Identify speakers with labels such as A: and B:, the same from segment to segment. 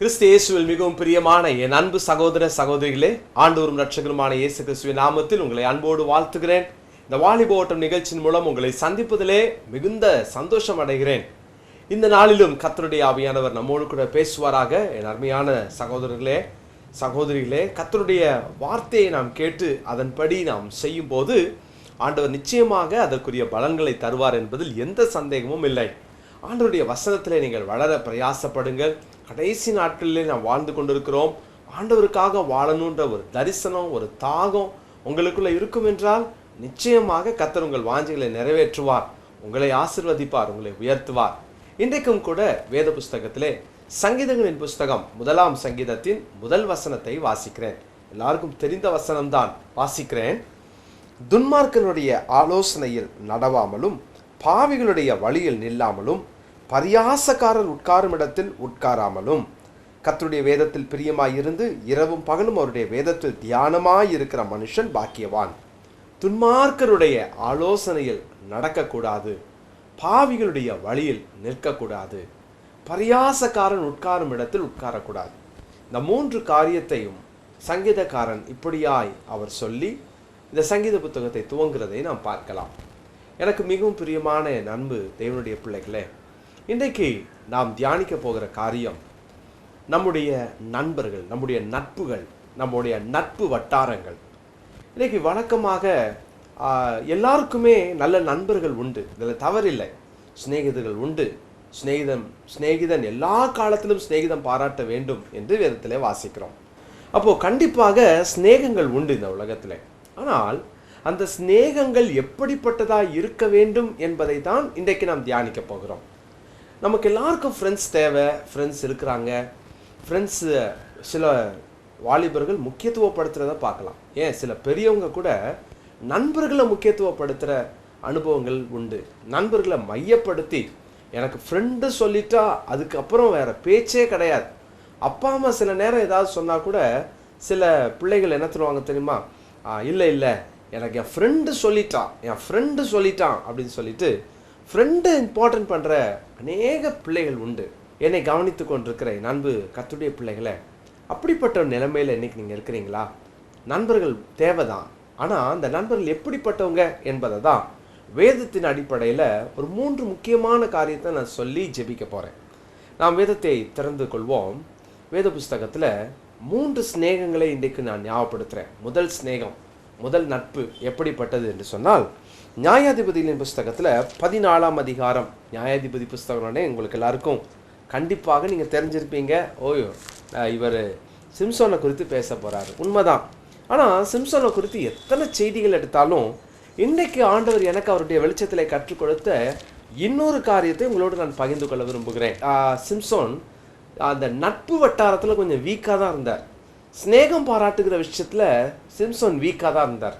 A: கிறிஸ்து இயேசுவில் மிகவும் பிரியமான என் அன்பு சகோதர சகோதரிகளே, ஆண்டவரும் இரட்சகருமான இயேசு கிறிஸ்துவின் நாமத்தில் உங்களை அன்போடு வாழ்த்துகிறேன். இந்த வாலிப ஓட்டம் நிகழ்ச்சியின் மூலம் உங்களை சந்திப்பதிலே மிகுந்த சந்தோஷம் அடைகிறேன். இந்த நாளிலும் கர்த்தருடைய ஆவியானவர் நம்மோடு கூட பேசுவாராக. என் அருமையான சகோதரர்களே சகோதரிகளே, கர்த்தருடைய வார்த்தையை நாம் கேட்டு அதன்படி நாம் செய்யும் போது ஆண்டவர் நிச்சயமாக அதற்குரிய பலன்களை தருவார் என்பதில் எந்த சந்தேகமும் இல்லை. ஆண்டவருடைய வசனத்திலே நீங்கள் வளர பிரயாசப்படுங்கள். கடைசி நாட்களிலே நாம் வாழ்ந்து கொண்டிருக்கிறோம். ஆண்டவருக்காக வாழணுன்ற ஒரு தரிசனம், ஒரு தாகம் உங்களுக்குள்ள இருக்கும் என்றால் நிச்சயமாக கர்த்தர் உங்கள் வாஞ்சைகளை நிறைவேற்றுவார், உங்களை ஆசீர்வதிப்பார், உங்களை உயர்த்துவார். இன்றைக்கும் கூட வேத புஸ்தகத்திலே சங்கீதங்களின் புஸ்தகம் 1ஆம் சங்கீதத்தின் முதல் வசனத்தை வாசிக்கிறேன். எல்லாருக்கும் தெரிந்த வசனம்தான், வாசிக்கிறேன். துன்மார்க்கனுடைய ஆலோசனையில் நடவாமலும் பாவிகளுடைய வழியில் நில்லாமலும் பரியாசக்காரர் உட்காரும் இடத்தில் உட்காராமலும் கர்த்தருடைய வேதத்தில் பிரியமாயிருந்து இரவும் பகலும் அவருடைய வேதத்தில் தியானமாயிருக்கிற மனுஷன் பாக்கியவான். துன்மார்க்கருடைய ஆலோசனையில் நடக்கக்கூடாது, பாவிகளுடைய வழியில் நிற்கக்கூடாது, பரியாசக்காரன் உட்காரும் இடத்தில் உட்காரக்கூடாது. இந்த 3 காரியத்தையும் சங்கீதக்காரன் இப்படியாய் அவர் சொல்லி இந்த சங்கீத புத்தகத்தை துவங்குறதை நாம் பார்க்கலாம். எனக்கு மிகவும் பிரியமான அன்பு தேவனுடைய பிள்ளைகளே, இன்றைக்கு நாம் தியானிக்க போகிற காரியம் நம்முடைய நண்பர்கள், நம்முடைய நட்புகள், நம்முடைய நட்பு வட்டாரங்கள். இன்றைக்கு வழக்கமாக எல்லாருக்குமே நல்ல நண்பர்கள் உண்டு, இதில் தவறில்லை. சிநேகிதர்கள் உண்டு. சிநேகிதன் எல்லா காலத்திலும் சிநேகிதம் பாராட்ட வேண்டும் என்று வேதத்திலே வாசிக்கிறோம். அப்போது கண்டிப்பாக சிநேகங்கள் உண்டு இந்த உலகத்தில். ஆனால் அந்த சிநேகங்கள் எப்படிப்பட்டதாக இருக்க வேண்டும் என்பதை தான் இன்றைக்கு நாம் தியானிக்க போகிறோம். நமக்கு எல்லாருக்கும் ஃப்ரெண்ட்ஸ் தேவை, ஃப்ரெண்ட்ஸ் இருக்கிறாங்க. ஃப்ரெண்ட்ஸு சில வாலிபர்கள் முக்கியத்துவப்படுத்துகிறத பார்க்கலாம். ஏன் சில பெரியவங்க கூட நண்பர்களை முக்கியத்துவப்படுத்துகிற அனுபவங்கள் உண்டு. நண்பர்களை மையப்படுத்தி எனக்கு ஃப்ரெண்டு சொல்லிட்டா அதுக்கப்புறம் வேறு பேச்சே கிடையாது. அப்பா அம்மா சில நேரம் ஏதாவது சொன்னால் கூட சில பிள்ளைகள் என்ன தருவாங்க தெரியுமா, இல்லை எனக்கு என் ஃப்ரெண்டு சொல்லிட்டான் அப்படின்னு சொல்லிட்டு ஃப்ரெண்டை இம்பார்ட்டன்ட் பண்ணுற அநேக பிள்ளைகள் உண்டு. என்னை கவனித்து கொண்டிருக்கிற என் அன்பு கர்த்தருடைய பிள்ளைகளை, அப்படிப்பட்ட நிலைமையில் இன்றைக்கி நீங்கள் இருக்கிறீங்களா? நண்பர்கள் தேவைதான். ஆனால் அந்த நண்பர்கள் எப்படிப்பட்டவங்க என்பதை தான் வேதத்தின் அடிப்படையில் ஒரு 3 முக்கியமான காரியத்தை நான் சொல்லி ஜெபிக்க போகிறேன். நாம் வேதத்தை திறந்து கொள்வோம். வேத புஸ்தகத்தில் 3 சிநேகங்களை இன்றைக்கு நான் ஞாபகப்படுத்துகிறேன். முதல் சிநேகம், முதல் நட்பு எப்படிப்பட்டது என்று சொன்னால், நியாயாதிபதிகளின் புஸ்தகத்தில் 14ஆம் அதிகாரம். நியாயாதிபதி புஸ்தகம்னே உங்களுக்கு எல்லாருக்கும் கண்டிப்பாக நீங்கள் தெரிஞ்சிருப்பீங்க. இவர் சிம்சோனை குறித்து பேச போகிறாரு. உண்மைதான். ஆனால் சிம்சோனை குறித்து எத்தனை செய்திகள் எடுத்தாலும் இன்றைக்கு ஆண்டவர் எனக்கு அவருடைய வெளிச்சத்தில் கற்றுக் கொடுத்த இன்னொரு காரியத்தை உங்களோடு நான் பகிர்ந்து கொள்ள விரும்புகிறேன். சிம்சோன் அந்த நட்பு வட்டாரத்தில் கொஞ்சம் வீக்காக தான் இருந்தார். ஸ்நேகம் பாராட்டுகிற விஷயத்தில் சிம்சோன் வீக்காக தான் இருந்தார்.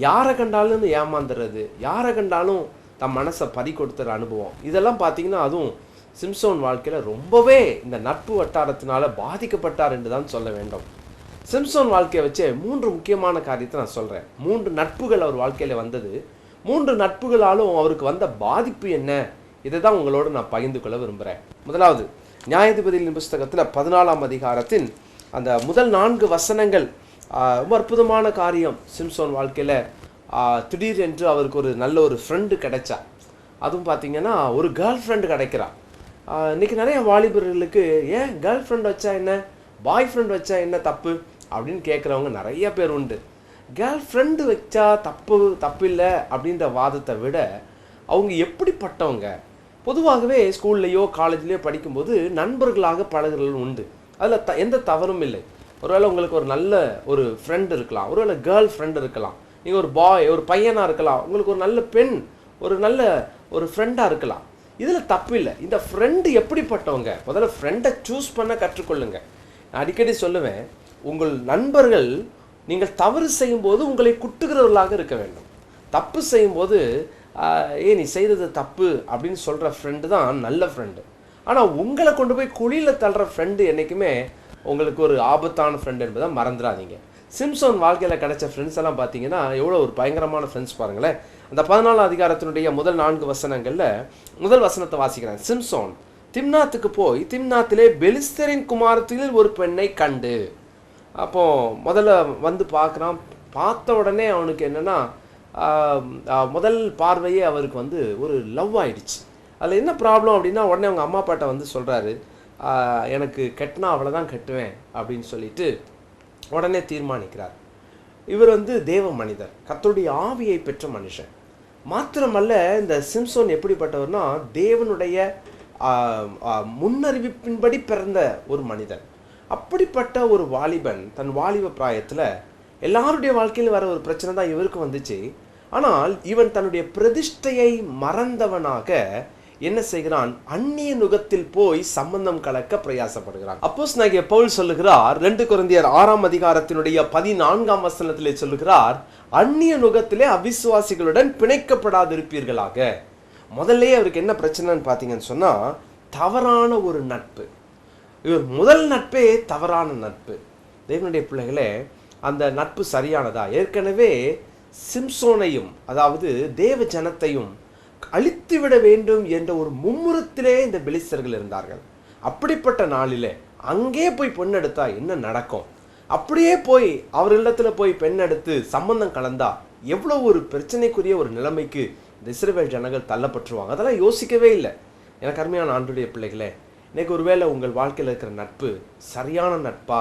A: யாரை கண்டாலும் ஏமாந்துடுறது, யாரை கண்டாலும் தன் மனசை பறி கொடுத்துற அனுபவம், இதெல்லாம் பார்த்தீங்கன்னா அதுவும் சிம்சோன் வாழ்க்கையில் ரொம்பவே இந்த நட்பு வட்டாரத்தினால பாதிக்கப்பட்டார் என்று தான் சொல்ல வேண்டும். சிம்சோன் வாழ்க்கையை வச்சே 3 முக்கியமான காரியத்தை நான் சொல்கிறேன். 3 நட்புகள் அவர் வாழ்க்கையில் வந்தது. 3 நட்புகளாலும் அவருக்கு வந்த பாதிப்பு என்ன, இதை தான் உங்களோடு நான் பகிர்ந்து கொள்ள விரும்புகிறேன். முதலாவது, நியாயாதிபதிகளின் புஸ்தகத்தில் 14ஆம் அதிகாரத்தின் அந்த முதல் 4 வசனங்கள் ரொம்ப அற்புதமான காரியம். சிம்சோன் வாழ்க்கையில் திடீரென்று அவருக்கு ஒரு நல்ல ஒரு ஃப்ரெண்டு கிடைச்சா. அதுவும் பார்த்திங்கன்னா ஒரு கேர்ள் ஃப்ரெண்டு கிடைக்கிறா. இன்றைக்கி நிறைய வாலிபர்களுக்கு ஏன் கேர்ள் ஃப்ரெண்ட் வச்சா என்ன, பாய் ஃப்ரெண்ட் வச்சா என்ன தப்பு அப்படின்னு கேட்குறவங்க நிறைய பேர் உண்டு. கேர்ள் ஃப்ரெண்டு வச்சா தப்பு இல்லை அப்படின்ற வாதத்தை விட அவங்க எப்படிப்பட்டவங்க, பொதுவாகவே ஸ்கூல்லையோ காலேஜ்லேயோ படிக்கும்போது நண்பர்களாக பழகுறவர்கள் உண்டு. அதில் எந்த தவறும் இல்லை. ஒருவேளை உங்களுக்கு ஒரு நல்ல ஒரு ஃப்ரெண்ட் இருக்கலாம், ஒருவேளை கேர்ள் ஃப்ரெண்ட் இருக்கலாம், நீங்கள் ஒரு பையனாக இருக்கலாம், உங்களுக்கு ஒரு நல்ல பெண் ஒரு ஃப்ரெண்டாக இருக்கலாம். இதில் தப்பு இல்லை. இந்த ஃப்ரெண்டு எப்படிப்பட்டவங்க, முதல்ல ஃப்ரெண்டை சூஸ் பண்ண கற்றுக்கொள்ளுங்க. நான் அடிக்கடி சொல்லுவேன், உங்கள் நண்பர்கள் நீங்கள் தவறு செய்யும்போது உங்களை குட்டுகிறவர்களாக இருக்க வேண்டும். தப்பு செய்யும்போது நீ செய்தது தப்பு அப்படின்னு சொல்கிற ஃப்ரெண்டு தான் நல்ல ஃப்ரெண்டு. ஆனால் உங்களை கொண்டு போய் குழியில் தள்ளுற ஃப்ரெண்டு என்றைக்குமே உங்களுக்கு ஒரு ஆபத்தான ஃப்ரெண்டு என்பதை மறந்துடாதீங்க. சிம்சோன் வாழ்க்கையில் கிடைச்ச ஃப்ரெண்ட்ஸ் எல்லாம் பார்த்தீங்கன்னா எவ்வளோ ஒரு பயங்கரமான ஃப்ரெண்ட்ஸ் பாருங்களேன். அந்த 14ஆம் அதிகாரத்தினுடைய முதல் 4 வசனங்களில் முதல் வசனத்தை வாசிக்கிறேன். சிம்சோன் திம்னாத்துக்கு போய் திம்னாத்திலே பெலிஸ்தரின் குமாரத்தியில் ஒரு பெண்ணை கண்டு, அப்போ முதல்ல வந்து பார்க்குறான். பார்த்த உடனே அவனுக்கு என்னென்னா, முதல் பார்வையே அவருக்கு வந்து ஒரு லவ் ஆயிடுச்சு. அதில் என்ன ப்ராப்ளம் அப்படின்னா, உடனே அவங்க அம்மா அப்பாட்ட வந்து சொல்கிறாரு, எனக்கு கட்டினா அவ்வளோதான் கட்டுவேன் அப்படின்னு சொல்லிட்டு உடனே தீர்மானிக்கிறார். இவர் வந்து தேவ மனிதர், கர்த்தருடைய ஆவியை பெற்ற மனுஷன். மாத்திரமல்ல, இந்த சிம்சோன் எப்படிப்பட்டவர்னா தேவனுடைய முன்னறிவிப்பின்படி பிறந்த ஒரு மனிதன். அப்படிப்பட்ட ஒரு வாலிபன் தன் வாலிப பிராயத்தில் எல்லாருடைய வாழ்க்கையில் வர ஒரு பிரச்சனை தான் இவருக்கு வந்துச்சு. ஆனால் இவன் தன்னுடைய பிரதிஷ்டையை மறந்தவனாக என்ன செய்கிறான்? அந்நிய நுகத்தில் போய் சம்பந்தம் கலக்க பிரயாசப்படுகிறான். அப்போஸ்தலனாகிய பவுல் சொல்லுகிறார், 2 கொரிந்தியர் 6ஆம் அதிகாரத்தினுடைய 14ஆம் வசனத்திலே சொல்லுகிறார், அந்நிய நுகத்திலே அவிசுவாசிகளுடன் பிணைக்கப்படாதிருப்பீர்களாக. முதல்ல அவருக்கு என்ன பிரச்சனைன்னு பார்த்தீங்கன்னு சொன்னா, தவறான ஒரு நட்பு. இவர் முதல் நட்பே தவறான நட்பு. தேவனுடைய பிள்ளைகளே, அந்த நட்பு சரியானதா? ஏற்கனவே சிம்சோனையும் அதாவது தேவ ஜனத்தையும் அழித்துவிட வேண்டும் என்ற ஒரு மும்முரத்திலே இந்த பெலிஸ்தர்கள் இருந்தார்கள். அப்படிப்பட்ட நாளிலே அங்கே போய் பெண் எடுத்தா என்ன நடக்கும்? அப்படியே போய் அவர்களிடத்துல போய் பெண் எடுத்து சம்பந்தம் கலந்தா எவ்வளவு ஒரு பிரச்சனைக்குரிய ஒரு நிலைமைக்கு இந்த இஸ்ரவேல் ஜனங்கள் தள்ளப்பட்டுருவாங்க. அதெல்லாம் யோசிக்கவே இல்லை. எனக்கு அருமையான ஆண்டவருடைய பிள்ளைகளே, இன்னைக்கு ஒருவேளை உங்கள் வாழ்க்கையில் இருக்கிற நட்பு சரியான நட்பா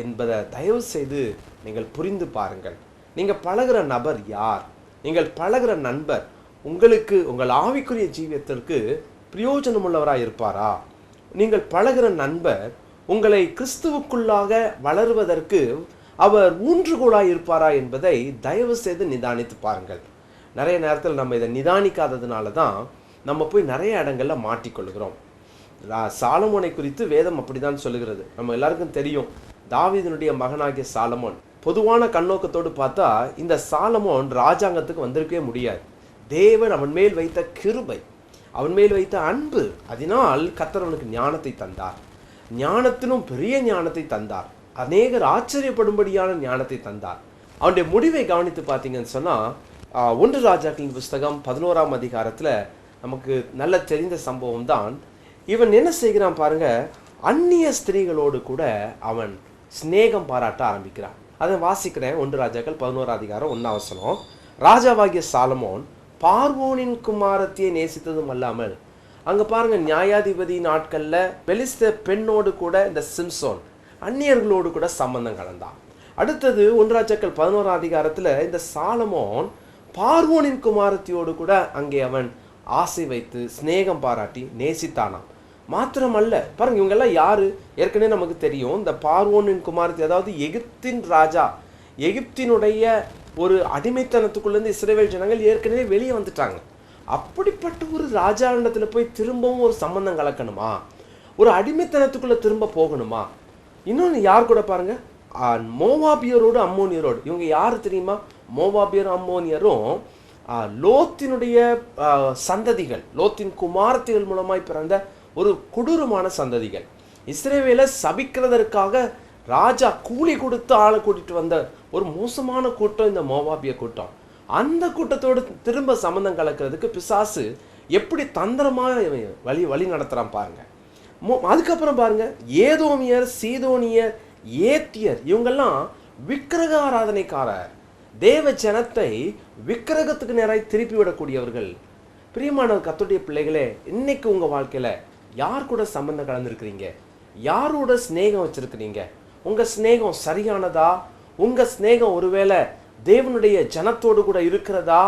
A: என்பதை தயவு செய்து நீங்கள் புரிந்து பாருங்கள். நீங்கள் பழகிற நபர் யார்? நீங்கள் பழகிற நண்பர் உங்களுக்கு உங்கள் ஆவிக்குரிய ஜீவியத்திற்கு பிரயோஜனமுள்ளவராக இருப்பாரா? நீங்கள் பழகிற நண்பர் உங்களை கிறிஸ்துவுக்குள்ளாக வளருவதற்கு அவர் ஊன்றுகோலாக இருப்பாரா என்பதை தயவு செய்து நிதானித்து பாருங்கள். நிறைய நேரத்தில் நம்ம இதை நிதானிக்காததுனால தான் நம்ம போய் நிறைய இடங்களில் மாட்டிக்கொள்கிறோம். சாலமோனை குறித்து வேதம் அப்படிதான் சொல்லுகிறது. நம்ம எல்லாருக்கும் தெரியும், தாவீதினுடைய மகனாகிய சாலமோன். பொதுவான கண்ணோக்கத்தோடு பார்த்தா இந்த சாலமோன் ராஜாங்கத்துக்கு வந்திருக்கவே முடியாது. தேவன் அவன் மேல் வைத்த கிருபை, அவன் மேல் வைத்த அன்பு, அதனால் கர்த்தர் அவனுக்கு ஞானத்தை தந்தார். ஞானத்திலும் பெரிய ஞானத்தை தந்தார். அநேகர் ஆச்சரியப்படும்படியான ஞானத்தை தந்தார். அவனுடைய முடிவை கவனித்து பார்த்தீங்கன்னு சொன்னால், 1 ராஜாக்களின் புஸ்தகம் 11ஆம் அதிகாரத்தில் நமக்கு நல்ல தெரிந்த சம்பவம் தான். இவன் என்ன செய்கிறான் பாருங்க, அந்நிய ஸ்திரீகளோடு கூட அவன் சிநேகம் பாராட்ட ஆரம்பிக்கிறான். அதை வாசிக்கிறேன். 1 ராஜாக்கள் 11ஆம் அதிகாரம் 1ஆம் வசனம். ராஜாவாகிய சாலமோன் பார்வோனின் குமாரத்தியை நேசித்ததும் அல்லாமல், அங்கே பாருங்க, நியாயாதிபதி நாட்களில் பெலிஸ்த பெண்ணோடு கூட இந்த சிம்சோன் அந்நியர்களோடு கூட சம்பந்தம் கலந்தான். அடுத்தது 1 ராஜாக்கள் 11ஆம் அதிகாரத்தில் இந்த சாலமோன் பார்வோனின் குமாரத்தியோடு கூட அங்கே அவன் ஆசை வைத்து சிநேகம் பாராட்டி நேசித்தானாம். மாத்திரமல்ல, பாருங்க, இவங்கெல்லாம் யாரு? ஏற்கனவே நமக்கு தெரியும், இந்த பார்வோனின் குமாரத்தி, அதாவது எகிப்தின் ராஜா, எகிப்தினுடைய ஒரு அடிமைத்தனத்துக்குள்ளேருந்து இஸ்ரவேல் ஜனங்கள் ஏற்கனவே வெளியே வந்துட்டாங்க. அப்படிப்பட்ட ஒரு ராஜாவிடத்துல போய் திரும்பவும் ஒரு சம்பந்தம் கலக்கணுமா? ஒரு அடிமைத்தனத்துக்குள்ள திரும்ப போகணுமா? இன்னொன்று யார் கூட பாருங்க, மோவாபியரோடு அம்மோனியரோடு. இவங்க யாரு தெரியுமா? மோவாபியரும் அம்மோனியரும் லோத்தினுடைய சந்ததிகள், லோத்தின் குமாரத்திகள் மூலமாய் பிறந்த ஒரு கொடூரமான சந்ததிகள். இஸ்ரவேலை சபிக்கிறதற்காக ராஜா கூலி கொடுத்து ஆளை கூட்டிட்டு வந்த ஒரு மோசமான கூட்டம் இந்த மோவாபிய கூட்டம். அந்த கூட்டத்தோடு திரும்ப சம்பந்தம் கலக்கிறதுக்கு பிசாசு எப்படி தந்திரமா வழி நடத்துறான் பாருங்க. அதுக்கப்புறம் பாருங்க, ஏதோமியர், சீதோனியர், ஏத்தியர், இவங்கெல்லாம் விக்கிரக ஆராதனைக்காரர். தேவ ஜனத்தை விக்கிரகத்துக்கு நேராய் திருப்பி விடக்கூடியவர்கள். பிரியமான கர்த்தருடைய பிள்ளைகளே, இன்னைக்கு உங்க வாழ்க்கையில யார் கூட சம்பந்தம் கலந்துருக்கிறீங்க? யாரோட ஸ்நேகம் வச்சிருக்கிறீங்க? உங்க ஸ்நேகம் சரியானதா? உங்க ஸ்நேகம் ஒருவேளை தேவனுடைய ஜனத்தோடு கூட இருக்கிறதா?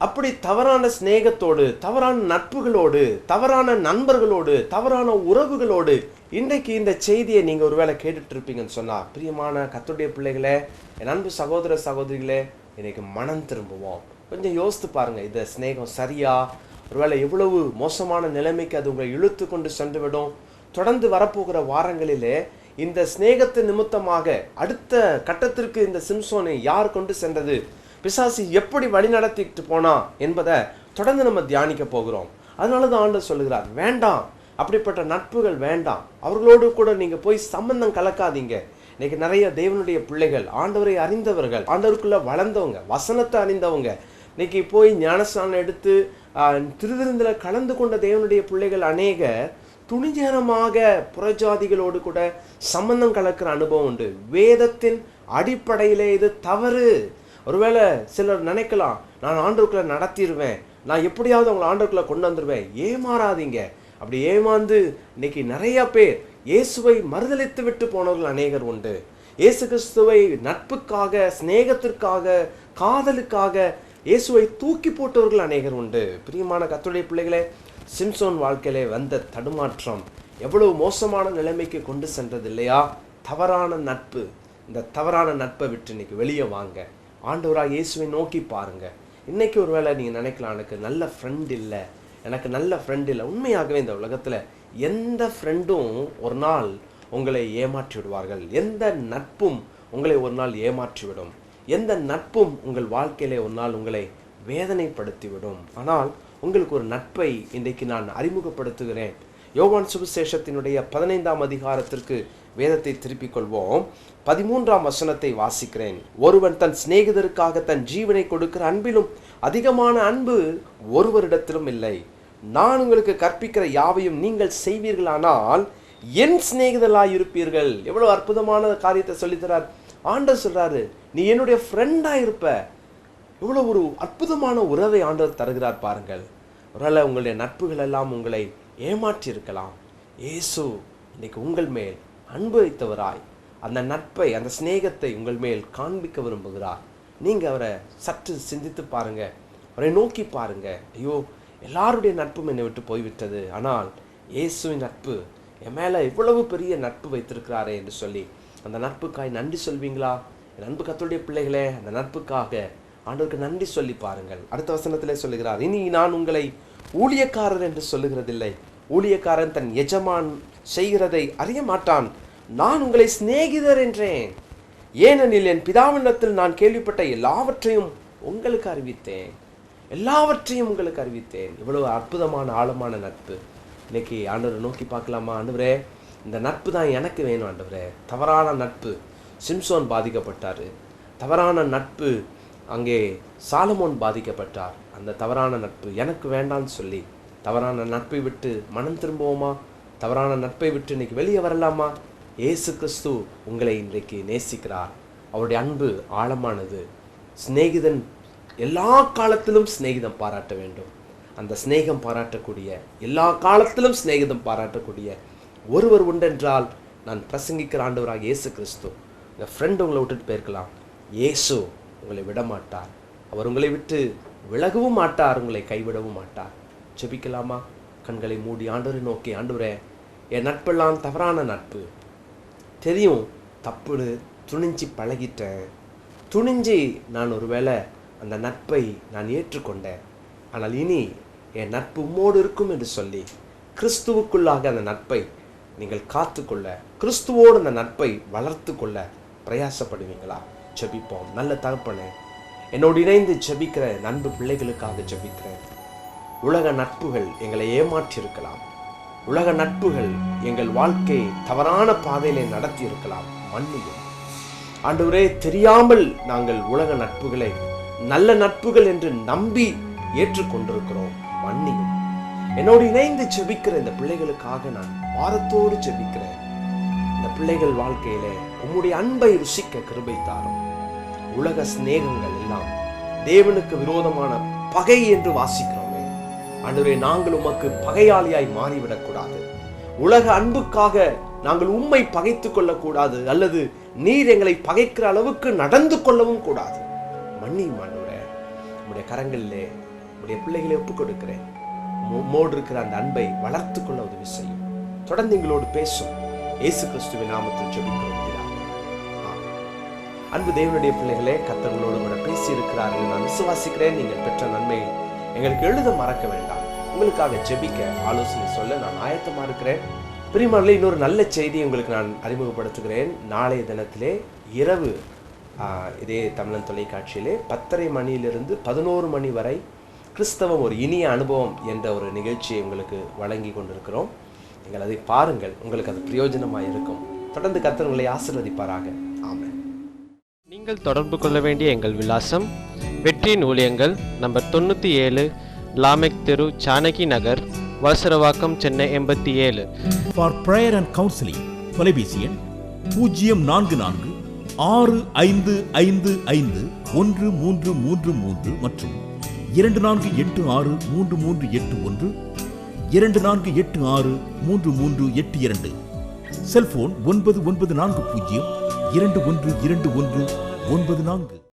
A: அப்படி தவறான ஸ்நேகத்தோடு, தவறான நட்புகளோடு, தவறான நண்பர்களோடு, தவறான உறவுகளோடு இன்றைக்கு இந்த செய்தியை நீங்க ஒருவேளை கேட்டுட்டு இருப்பீங்கன்னு சொன்னா, பிரியமான கர்த்தருடைய பிள்ளைகளே, என் அன்பு சகோதர சகோதரிகளே, இன்னைக்கு மனம் திரும்புவோம். கொஞ்சம் யோசித்து பாருங்க, இந்த ஸ்நேகம் சரியா? ஒருவேளை எவ்வளவு மோசமான நிலைமைக்கு அது உங்களை இழுத்து கொண்டு சென்று விடும். தொடர்ந்து வரப்போகிற வாரங்களிலே இந்த ஸ்நேகத்தின் நிமித்தமாக அடுத்த கட்டத்திற்கு இந்த சிம்சோனை யார் கொண்டு சென்றது, பிசாசு எப்படி வழி நடத்திட்டு போனா என்பதை தொடர்ந்து நம்ம தியானிக்க போகிறோம். அதனால தான் ஆண்டவர் சொல்லுகிறார், வேண்டாம், அப்படிப்பட்ட நட்புகள் வேண்டாம், அவர்களோடு கூட நீங்க போய் சம்பந்தம் கலக்காதீங்க. இன்னைக்கு நிறைய தேவனுடைய பிள்ளைகள், ஆண்டவரை அறிந்தவர்கள், ஆண்டவருக்குள்ள வளர்ந்தவங்க, வசனத்தை அறிந்தவங்க, இன்னைக்கு போய் ஞானஸ்நானம் எடுத்து திருவிருந்தில் கலந்து கொண்ட தேவனுடைய பிள்ளைகள் அநேக துணிகரமாக புறஜாதிகளோடு கூட சம்பந்தம் கலக்கிற அனுபவம் உண்டு. வேதத்தின் அடிப்படையிலே இது தவறு. ஒருவேளை சிலர் நினைக்கலாம், நான் ஆண்டவருக்குள்ள நடத்திடுவேன், நான் எப்படியாவது அவங்களை ஆண்டவருக்குள்ள கொண்டு வந்துடுவேன். ஏமாறாதீங்க. அப்படி ஏமாந்து இன்னைக்கு நிறைய பேர் இயேசுவை மறுதலித்து விட்டு போனவர்கள் அநேகர் உண்டு. இயேசு கிறிஸ்துவை நட்புக்காக, சிநேகத்திற்காக, காதலுக்காக இயேசுவை தூக்கி போட்டவர்கள் அநேகர் உண்டு. பிரியமான கர்த்தருடைய பிள்ளைகளே, சிம்சோன் வாழ்க்கையிலே வந்த தடுமாற்றம் எவ்வளவு மோசமான நிலைமைக்கு கொண்டு சென்றது இல்லையா? தவறான நட்பு. இந்த தவறான நட்பை விட்டு இன்னைக்கு வெளியே வாங்க. ஆண்டவராக இயேசுவை நோக்கி பாருங்க. இன்னைக்கு ஒருவேளை நீங்க நினைக்கலாம், எனக்கு நல்ல ஃப்ரெண்ட் இல்லை, எனக்கு நல்ல ஃப்ரெண்ட் இல்லை. உண்மையாகவே இந்த உலகத்துல எந்த ஃப்ரெண்டும் ஒரு நாள் உங்களை ஏமாற்றி விடுவார்கள். எந்த நட்பும் உங்களை ஒரு நாள் ஏமாற்றிவிடும். எந்த நட்பும் உங்கள் வாழ்க்கையிலே ஒரு நாள் உங்களை வேதனைப்படுத்திவிடும். ஆனால் உங்களுக்கு ஒரு நட்பை இன்றைக்கு நான் அறிமுகப்படுத்துகிறேன். யோவான் சுவிசேஷத்தினுடைய 15ஆம் அதிகாரத்திற்கு வேதத்தை திருப்பிக் கொள்வோம். 13ஆம் வசனத்தை வாசிக்கிறேன். ஒருவன் தன் சிநேகிதருக்காக தன் ஜீவனை கொடுக்கிற அன்பிலும் அதிகமான அன்பு ஒருவரிடத்திலும் இல்லை. நான் உங்களுக்கு கற்பிக்கிற யாவையும் நீங்கள் செய்வீர்களானால் என் சிநேகிதர்களாய் இருப்பீர்கள். எவ்வளவு அற்புதமான காரியத்தை சொல்லித்தரார் ஆண்டவர். சொல்றாரு, நீ என்னுடைய ஃப்ரெண்டா இருப்ப. இவ்வளவு ஒரு அற்புதமான உறவை ஆண்டவர் தருகிறார் பாருங்கள். ஒருவேளை உங்களுடைய நட்புகள் எல்லாம் உங்களை ஏமாற்றி இருக்கலாம். இயேசு இன்னைக்கு உங்கள் மேல் அன்பு வைத்தவராய் அந்த நட்பை, அந்த சிநேகத்தை உங்கள் மேல் காண்பிக்க விரும்புகிறார். நீங்க அவரை சற்று சிந்தித்து பாருங்க, அவரை நோக்கி பாருங்க. ஐயோ, எல்லாருடைய நட்பும் என்னை விட்டு போய்விட்டது, ஆனால் இயேசுவின் நட்பு என் மேல இவ்வளவு பெரிய நட்பு வைத்திருக்கிறாரே என்று சொல்லி அந்த நட்புக்காய் நன்றி சொல்வீங்களா? என் அன்பு கர்த்தருடைய பிள்ளைகளே, அந்த நட்புக்காக ஆண்டவருக்கு நன்றி சொல்லி பாருங்கள். அடுத்த வசனத்திலே சொல்லுகிறார், இனி நான் உங்களை ஊழியக்காரர் என்று சொல்லுகிறதில்லை. ஊழியக்காரன் தன் எஜமான் செய்கிறதை அறிய மாட்டான். நான் உங்களை சிநேகிதர் என்றேன். ஏனெனில் என் பிதாவினிடத்தில் நான் கேள்விப்பட்ட எல்லாவற்றையும் உங்களுக்கு அறிவித்தேன். எல்லாவற்றையும் உங்களுக்கு அறிவித்தேன். இவ்வளவு அற்புதமான ஆழமான நட்பு. இன்னைக்கு ஆண்டவரை நோக்கி பார்க்கலாமா? ஆண்டவரே, இந்த நட்பு தான் எனக்கு வேணும் ஆண்டவரே. தவறான நட்பு, சிம்சோன் பாதிக்கப்பட்டார். தவறான நட்பு, அங்கே சாலமோன் பாதிக்கப்பட்டார். அந்த தவறான நட்பு எனக்கு வேண்டான்னு சொல்லி தவறான நட்பை விட்டு மனம் திரும்புவோமா? தவறான நட்பை விட்டு இன்னைக்கு வெளியே வரலாமா? இயேசு கிறிஸ்து உங்களை இன்றைக்கு நேசிக்கிறார். அவருடைய அன்பு ஆழமானது. சிநேகிதன் எல்லா காலத்திலும் சிநேகிதம் பாராட்ட வேண்டும். அந்த சிநேகம் பாராட்டக்கூடிய, எல்லா காலத்திலும் சிநேகிதம் பாராட்டக்கூடிய ஒருவர் உண்டென்றால் நான் பிரசங்கிக்கிற ஆண்டவராக இயேசு கிறிஸ்து. உங்கள் ஃப்ரெண்டு உங்களை விட்டுட்டு போயிருக்கலாம், இயேசு உங்களை விட மாட்டார். அவர் உங்களை விட்டு விலகவும் மாட்டார், உங்களை கைவிடவும் மாட்டார். ஜெபிக்கலாமா? கண்களை மூடி ஆண்டவரை நோக்கி, ஆண்டவரே, என் நட்பெல்லாம் தவறான நட்பு, தெரியும் தப்புன்னு துணிஞ்சு பழகிட்டேன். துணிஞ்சு நான் ஒருவேளை அந்த நட்பை நான் ஏற்றுக்கொண்டேன். ஆனால் இனி என் நட்பு உம்மோடு இருக்கும் என்று சொல்லி கிறிஸ்துவுக்குள்ளாக அந்த நட்பை நீங்கள் காத்துக்கொள்ள, கிறிஸ்துவோடு அந்த நட்பை வளர்த்து கொள்ள பிரயாசப்படுவீங்களா? ஜெபிப்போம். நல்ல தகப்பனே, என்னோடு இணைந்து ஜெபிக்கிற நண்பு பிள்ளைகளுக்காக ஜெபிக்கிறேன். உலக நட்புகள் எங்களை ஏமாற்றி இருக்கலாம். உலக நட்புகள் எங்கள் வாழ்க்கை தவறான பாதையிலே நடத்தி இருக்கலாம். மன்னியும் ஆண்டவரே, தெரியாமல் நாங்கள் உலக நட்புகளை நல்ல நட்புகள் என்று நம்பி ஏற்றுக்கொண்டிருக்கிறோம். மன்னியும். என்னோடு இணைந்து ஜெபிக்கிற இந்த பிள்ளைகளுக்காக நான் பாரத்தோடு ஜெபிக்கிறேன். இந்த பிள்ளைகள் வாழ்க்கையிலே உம்முடைய அன்பை ருசிக்க கிருபை தாரும். உலக சிநேகங்கள் எல்லாம் தேவனுக்கு விரோதமான பகை என்று வாசிக்கிறோமே ஆண்டவரே, நாங்கள் உமக்கு பகையாளியாய் மாறிவிடக்கூடாது. உலக அன்புக்காக நாங்கள் உம்மை பகைத்துக் கொள்ளக்கூடாது, அல்லது நீர் எங்களை பகைக்கிற அளவுக்கு நடந்து கொள்ளவும் கூடாது. மன்னியும் ஆண்டவரே. உம்முடைய கரங்களிலே உம்முடைய பிள்ளைகளை ஒப்புக் கொடுக்கிறேன். உம்மோடு இருக்கிற அந்த அன்பை வளர்த்து கொள்ள உதவி செய்யும். தொடர்ந்து எங்களோடு பேசும். இயேசு கிறிஸ்துவின் நாமத்தில் ஜெபிக்கிறோம். அன்பு தேவனுடைய பிள்ளைகளே, கர்த்தர்களோடு கூட பேசி இருக்கிறார்கள் நான் விசுவாசிக்கிறேன். நீங்கள் பெற்ற நன்மையை எங்களுக்கு எழுத மறக்க வேண்டாம். உங்களுக்காக ஜெபிக்க ஆலோசனை சொல்ல நான் ஆயத்தமா இருக்கிறேன். பிரியமானவர்களே, இன்னொரு நல்ல செய்தி உங்களுக்கு நான் அறிமுகப்படுத்துகிறேன். நாளைய தினத்திலே இரவு இதே தமிழன் தொலைக்காட்சியிலே 10:30 மணியிலிருந்து 11 மணி வரை கிறிஸ்தவம் ஒரு இனிய அனுபவம் என்ற ஒரு நிகழ்ச்சியை உங்களுக்கு வழங்கி கொண்டிருக்கிறோம். நீங்கள் அதை பாருங்கள், உங்களுக்கு அது பிரயோஜனமாக இருக்கும். தொடர்ந்து கர்த்தர் உங்களை ஆசீர்வதிப்பாராக. ஆமென்.
B: நீங்கள் தொடர்பு கொள்ள வேண்டிய எங்கள் விலாசம்: வெற்றியின் ஊழியங்கள், நம்பர் 97, லாமெக் தெரு, சானகி நகர், Valasaravakkam, Chennai 87.
C: For prayer and counseling, தொலைபேசி எண் 044 6555 1333 மற்றும் 2486 3381 2486 3382. செல்போன் 9940 212194.